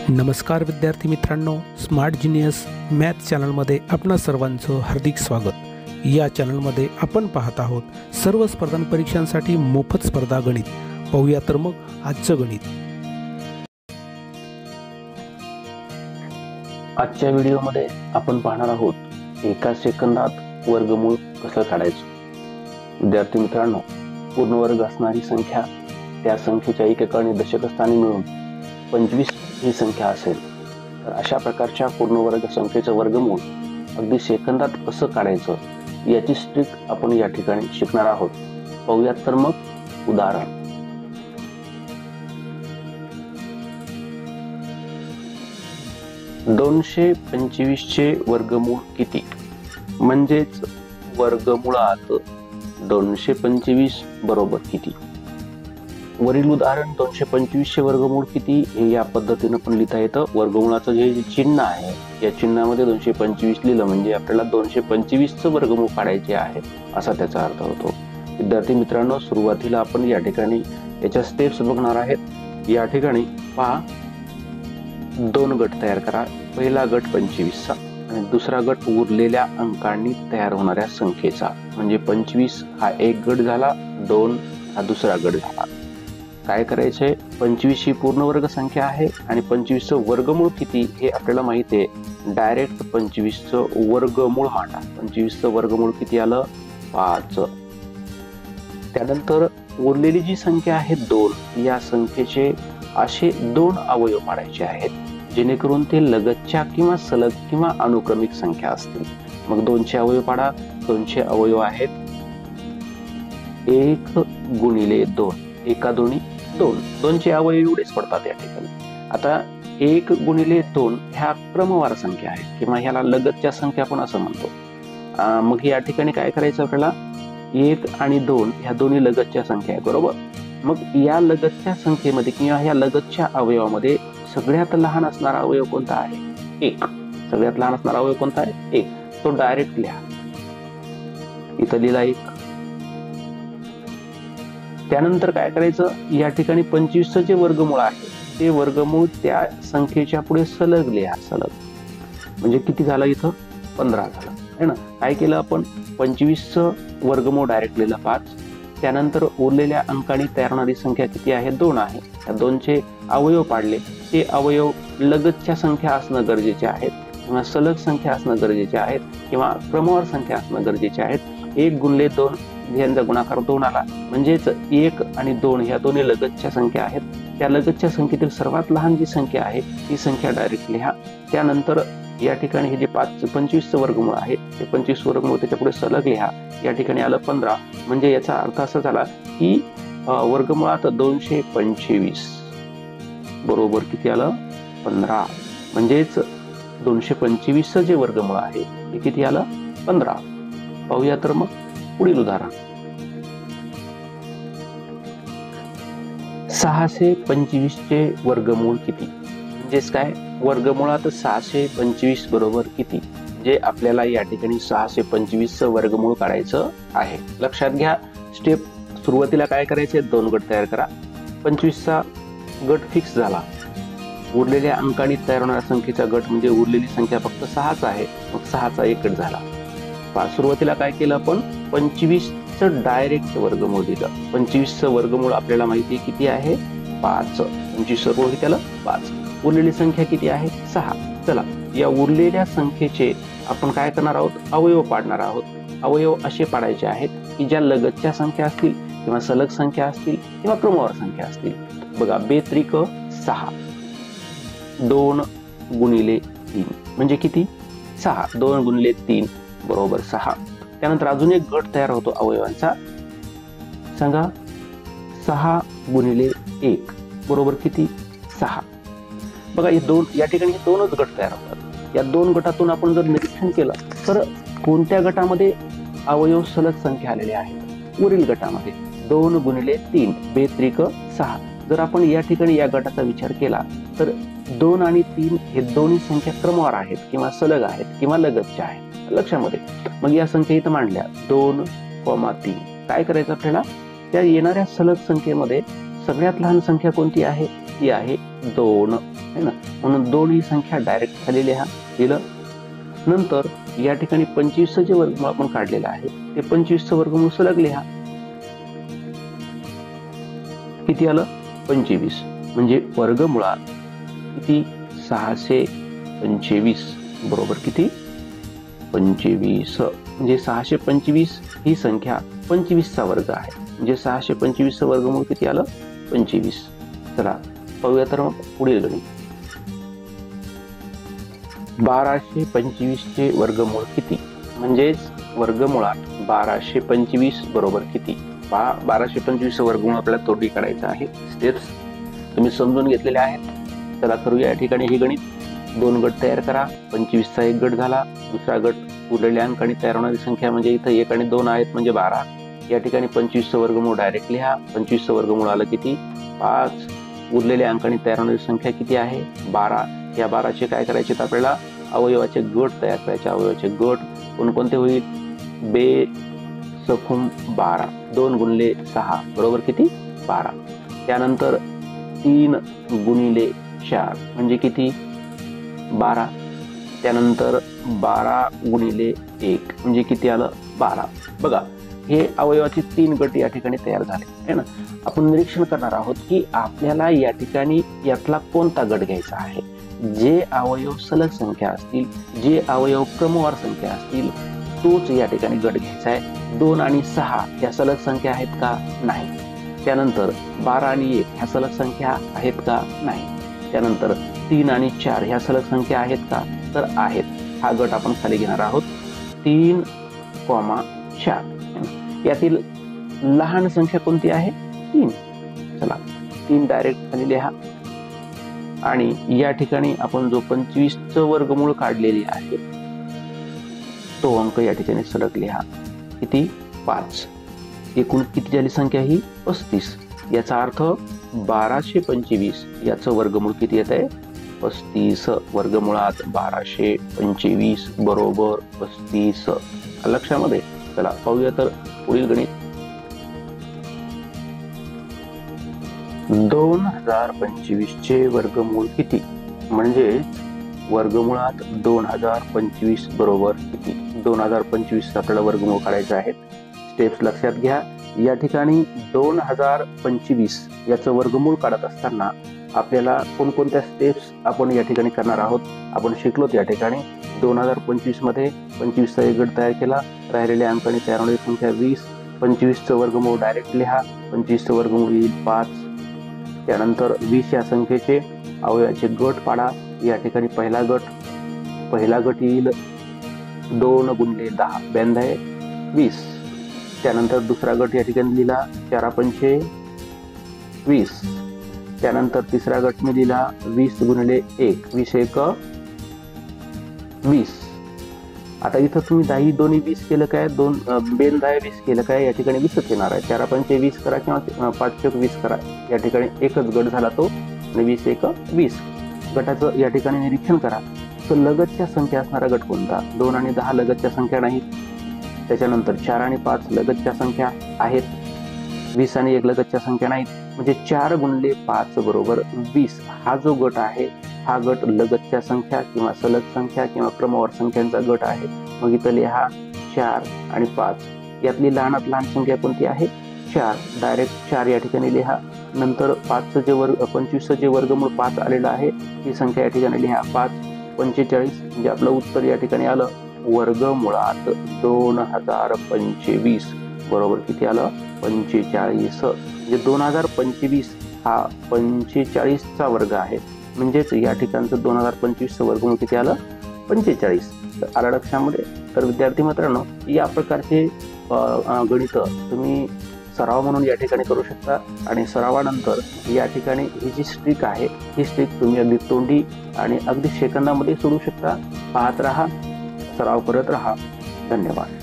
नमस्कार विद्यार्थी मित्रांनो, स्मार्ट जीनियस मॅथ चॅनलमध्ये आपणा सर्वांचं हार्दिक स्वागत। या चॅनलमध्ये आपण पाहत आहोत सर्व स्पर्धा परीक्षांसाठी मोफत स्पर्धा गणित। पाहूया तर मग आजचं गणित। आजच्या व्हिडिओमध्ये आपण पाहणार आहोत एका सेकंदात वर्गमूळ कसं काढायचं। विद्यार्थी मित्रांनो, पूर्ण वर्ग असणारी संख्या त्या संख्येच्या एकेकाने दशकस्थानी मिळून 25 ही संख्या असेल तर अशा प्रकारच्या पूर्ण वर्ग संख्येचं वर्गमूळ अगदी सेकंदात कसं काढायचं याची ट्रिक आपण या ठिकाणी शिकणार आहोत। पाहूयात तर मग उदाहरण। दोनशे 25 चे वर्गमूळ किती? म्हणजेच वर्गमुळात 225 बरोबर किती? वरील उदाहरण 225 चे वर्गमूळ किती हे या पद्धतीने पण लिहिता येतं। वर्गमूळाचं जे चिन्ह आहे या चिन्हामध्ये 225 लिहिलं म्हणजे आपल्याला 225 चं वर्गमूळ काढायचे आहे असा त्याचा अर्थ होतो। विद्यार्थी मित्रांनो, सुरुवातीला आपण या ठिकाणी याच्या स्टेप्स बघणार आहेत। या ठिकाणी पहा, दोन गट तयार करा। पहिला गट 25 चा आणि दुसरा गट उरलेल्या अंकांनी तयार होणाऱ्या संख्येचा। म्हणजे 25 हा एक गट झाला, 2 हा दुसरा गट झाला। काय करायचंय, 25 ही पूर्ण वर्ग संख्या आहे आणि 25 चं वर्गमूळ किती हे आपल्याला माहिती आहे। डायरेक्ट 25 चं वर्गमूळ मांडा। 25 चं वर्गमूळ किती आलं? 5। त्यानंतर उरलेली जी संख्या आहे 2, या संख्येचे असे 2 अवयव पाडायचे आहेत जेणेकरून ते लगतच्या किंवा सलग किंवा अनुक्रमिक संख्या असतील। मग 2 चे अवयव पाडा। 2 चे अवयव आहेत 1 गुणिले 2, एका दोन्ही 2। 2 चे अवयव एवढेच पडतात या ठिकाणी। आता 1 गुणिले 2 ह्या क्रमवार संख्या आहेत किंवा ह्याला लगतच्या संख्या पण असं म्हणतो। मग या ठिकाणी काय करायचं आपल्याला, 1 आणि 2 ह्या दोन्ही लगतच्या संख्या आहेत, बरोबर। मग या लगतच्या संख्येमध्ये किंवा ह्या लगतच्या अवयवामध्ये सगळ्यात लहान असणारा अवयव कोणता आहे? 1। सगळ्यात लहान असणारा अवयव कोणता आहे? 1। तो डायरेक्ट लिहा, इथं लिहिला 1। त्यानंतर काय करायचं, या ठिकाणी 25 चं जे वर्गमूळ आहे ते वर्गमूळ त्या संख्येच्या पुढे सलग लिहा, सलग। म्हणजे किती झालं इथं? 15 झालं है ना। काय केलं आपण, 25 चं वर्गमूळ डायरेक्ट लिहिलं 5। त्यानंतर उरलेल्या अंकांनी तयार होणारी संख्या किती आहे? 2 आहे। त्या 2 चे अवयव पाडले। ते अवयव लगतच्या संख्या असणं गरजेचे आहेत किंवा सलग संख्या असणं गरजेचे आहेत किंवा क्रमवार संख्या असणं गरजेचे आहेत। 1 गुणिले 2 यांचा गुणाकार 2 आला, म्हणजेच 1 आणि 2 ह्या दोन्ही लगतच्या संख्या आहेत। त्या लगतच्या संख्येतील सर्वात लहान जी संख्या आहे ती संख्या डायरेक्ट लिहा। त्यानंतर या ठिकाणी हे जे 25 चं वर्गमूळ आहे ते 25 वर्गमूळ त्याच्या पुढे सलग लिहा। या ठिकाणी आलं 15, म्हणजे याचा अर्थ असा झाला की वर्गमुळात 225 बरोबर किती आलं? 15। म्हणजेच 225 चं जे वर्गमूळ आहे ते किती आलं? 15। पाहूया तर मग पुढील उदाहरण। 625 चे वर्गमूळ किती? म्हणजेच काय, वर्गमुळात 625 बरोबर किती? जे आपल्याला या ठिकाणी 625 चं वर्गमूळ काढायचं आहे। लक्षात घ्या, स्टेप सुरुवातीला काय करायचे, 2 गट तयार करा। 25 चा गट फिक्स झाला। उरलेल्या अंकांनी तयार होणाऱ्या संख्येचा गट म्हणजे उरलेली संख्या फक्त 6च आहे, मग 6 चा एक गट झाला। सुरुवातीला काय केलं आपण, 25 चं डायरेक्ट वर्गमूळ दिलं। 25 चं वर्गमूळ आपल्याला माहिती किती आहे? 5। 25 चं किती आलं? 5। उरलेली संख्या किती आहे? 6। चला, या उरलेल्या संख्येचे आपण काय करणार आहोत? अवयव पाडणार आहोत। अवयव असे पाडायचे आहेत की ज्या लगतच्या संख्या असतील किंवा सलग संख्या असतील किंवा क्रमवार संख्या असतील। बघा, 2 6, 2 गुणिले 3 म्हणजे किती? 6। 2 गुणिले 3 बरोबर 6। त्यानंतर अजून एक गट तयार होतो अवयवांचा, सांगा। 6 गुणिले 1 बरोबर किती? 6। बघा, हे या ठिकाणी 2च गट तयार होतात। या 2 गटातून आपण जर निरीक्षण केलं तर कोणत्या गटामध्ये अवयव सलग संख्या आलेल्या आहेत? वरील गटामध्ये 2 गुणिले 3 2 6। जर आपण या ठिकाणी या गटाचा विचार केला तर 2 आणि 3 हे दोन्ही संख्या क्रमवार आहेत किंवा सलग आहेत किंवा लगतच्या आहेत लक्षामध्ये। मग या संख्या इथं मांडल्या 2, 3। काय करायचं आपल्याला, त्या येणाऱ्या सलग संख्येमध्ये सगळ्यात लहान संख्या कोणती आहे? ती आहे 2 आहे ना, म्हणून 2 ही संख्या डायरेक्ट खाली लिहा. दिलं. नंतर या ठिकाणी 25 जे वर्गमूळ आपण काढलेलं आहे ते 25 वर्गमूळ सलग लिहा. किती आलं? 25. म्हणजे वर्गमुळात किती? 625 बरोबर किती? 25. म्हणजे 625 ही संख्या 25 चा वर्ग आहे. म्हणजे 625 वर्गमूळ किती आलं? 25. चला पाहूया तर मग पुढील गणित. 1225 चे वर्गमूळ किती? म्हणजेच वर्गमुळात 1225 बरोबर किती? 1225 वर्गमूळ आपल्याला तोंडी काढायचं आहे. स्टेप्स तुम्ही समजून घेतलेले आहेत. चला करूया या ठिकाणी हे गणित. 2 गट तयार करा. 25 चा एक गट झाला. दुसरा गट उरलेल्या अंकांनी तयार होणारी संख्या म्हणजे इथं 1 आणि 2 आहेत म्हणजे 12. या ठिकाणी 25 वर्गमूळ डायरेक्ट लिहा. 25 वर्गमूळ आलं किती? 5. उरलेल्या अंकांनी तयार होणारी संख्या किती आहे? 12. या 12चे काय करायचे आपल्याला? अवयवाचे गट तयार करायचे. अवयवाचे गट कोणकोणते होईल? बे सखुम 12. 2 गुणिले 6 बरोबर किती? 12. त्यानंतर 3 गुणिले 4 म्हणजे किती? 12. त्यानंतर 12 गुणिले 1 म्हणजे किती आलं? 12. बघा हे अवयवाचे 3 गट या ठिकाणी तयार झाले आहे ना. आपण निरीक्षण करणार आहोत की आपल्याला या ठिकाणी यातला कोणता गट घ्यायचा आहे. जे अवयव सलग संख्या असतील, जे अवयव क्रमवार संख्या असतील तोच या ठिकाणी गट घ्यायचा आहे. 2 आणि 6 या सलग संख्या आहेत का? नाही. त्यानंतर 12 आणि 1 ह्या सलग संख्या आहेत का? नाही. त्यानंतर 3 आणि 4 ह्या सलग संख्या आहेत का? तर आहेत. हा गट आपण खाली घेणार आहोत. 3, 4. यातील लहान संख्या कोणती आहे? 3. चला 3 डायरेक्ट खाली लिहा. आणि या ठिकाणी आपण जो 25 वर्गमूळ काढलेली आहे तो अंक या ठिकाणी सलग लिहा. किती? 5. एकूण किती झाली संख्या ही? 35. याचा अर्थ 1225 याचं वर्गमूळ किती येत आहे? 35. वर्गमुळात 1225 बरोबर 35. लक्षामध्ये. चला पाहूया तर पुढील गणित. 2025 चे वर्गमूळ किती? म्हणजे वर्गमुळात 2025 बरोबर किती? 2025 आपल्याला वर्गमूळ काढायचे आहेत. स्टेप्स लक्षात घ्या. या ठिकाणी 2025 याचं वर्गमूळ काढत असताना आपल्याला कोणकोणत्या स्टेप्स आपण या ठिकाणी करणार आहोत आपण शिकलोत. या ठिकाणी 2025 मध्ये 25 चा एक गट तयार केला. राहिलेल्या अंकांनी तयार होणारी संख्या 20. 25 वर्गमूळ डायरेक्ट लिहा. 25 वर्गमूळ येईल 5. त्यानंतर 20 या संख्येचे अवयवाचे गट पाडा. या ठिकाणी पहिला गट येईल 2 गुणिले 10 42 आहे 20. त्यानंतर दुसरा गट या ठिकाणी लिहिला 4 पंचे 20. त्यानंतर तिसरा गट मी लिहिला 20 गुणिले 1 20 1 20. आता इथं तुम्ही 10 दोन्ही 20 केलं काय? 2 बेन 10 20 केलं काय? या ठिकाणी 20च येणार आहे. 4 पंचे 20 करा किंवा 5 20 करा. या ठिकाणी एकच गट झाला तो आणि 20 1 20. गटाचं या ठिकाणी निरीक्षण करा. तर लगतच्या संख्या असणारा गट कोणता? 2 आणि 10 लगतच्या संख्या नाहीत. त्याच्यानंतर 4 आणि 5 लगतच्या संख्या आहेत. 20 आणि 1 लगतच्या संख्या नाहीत. म्हणजे 4 गुणिले 5 बरोबर 20. हा जो गट आहे हा गट लगतच्या संख्या किंवा सलग संख्या किंवा क्रमवार संख्यांचा गट आहे. मग इथं लिहा 4 आणि 5. यातली लहानात लहान संख्या कोणती आहे? 4. डायरेक्ट 4 या ठिकाणी लिहा. नंतर 25 जे वर्गमूळ 5 आलेलं आहे ही संख्या या ठिकाणी लिहा 5. 45 म्हणजे आपलं उत्तर या ठिकाणी आलं वर्गमुळात 2025 बरोबर किती आलं? 45. म्हणजे 2025 हा 45 चा वर्ग आहे. म्हणजेच या ठिकाणचं 2025 वर्गमूळ किती आलं? 45. आलं लक्षामध्ये. तर विद्यार्थी मित्रांनो या प्रकारचे गणित तुम्ही सराव म्हणून या ठिकाणी करू शकता. आणि सरावानंतर या ठिकाणी ही जी स्ट्रिक आहे ही स्ट्रिक तुम्ही अगदी तोंडी आणि अगदी सेकंदामध्ये सोडू शकता. पाहत राहा, सराव करत राहा. धन्यवाद.